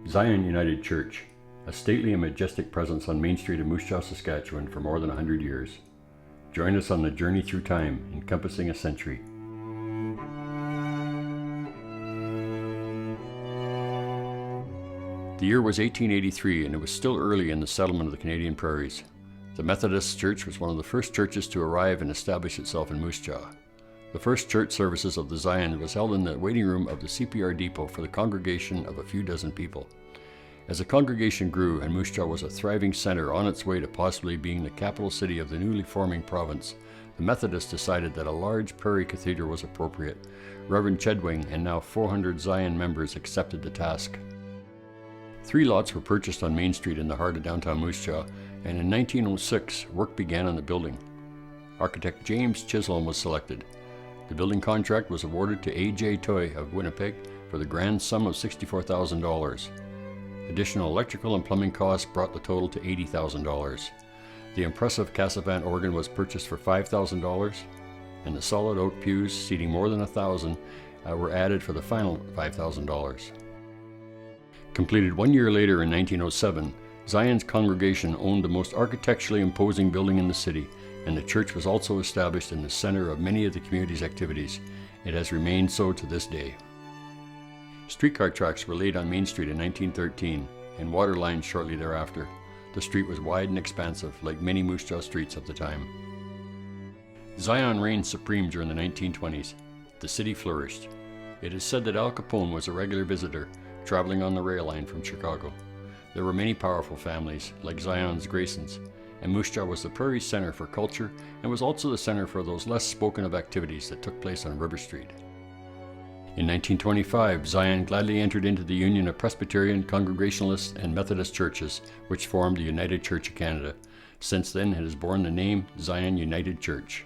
Zion United Church, a stately and majestic presence on Main Street in Moose Jaw, Saskatchewan for more than 100 years. Join us on the journey through time, encompassing a century. The year was 1883, and it was still early in the settlement of the Canadian prairies. The Methodist Church was one of the first churches to arrive and establish itself in Moose Jaw. The first church services of the Zion was held in the waiting room of the CPR depot for the congregation of a few dozen people. As the congregation grew and Moose Jaw was a thriving center on its way to possibly being the capital city of the newly forming province, the Methodists decided that a large prairie cathedral was appropriate. Reverend Chedwing and now 400 Zion members accepted the task. 3 lots were purchased on Main Street in the heart of downtown Moose Jaw, and in 1906, work began on the building. Architect James Chisholm was selected. The building contract was awarded to A.J. Toy of Winnipeg for the grand sum of $64,000. Additional electrical and plumbing costs brought the total to $80,000. The impressive Cassavant organ was purchased for $5,000, and the solid oak pews, seating more than 1,000, were added for the final $5,000. Completed 1 year later in 1907, Zion's congregation owned the most architecturally imposing building in the city, and the church was also established in the center of many of the community's activities. It has remained so to this day. Streetcar tracks were laid on Main Street in 1913, and water lines shortly thereafter. The street was wide and expansive, like many Moose Jaw streets of the time. Zion reigned supreme during the 1920s. The city flourished. It is said that Al Capone was a regular visitor, traveling on the rail line from Chicago. There were many powerful families, like Zion's Graysons, and Moose Jaw was the prairie center for culture and was also the center for those less spoken of activities that took place on River Street. In 1925, Zion gladly entered into the union of Presbyterian, Congregationalist, and Methodist churches, which formed the United Church of Canada. Since then, it has borne the name Zion United Church.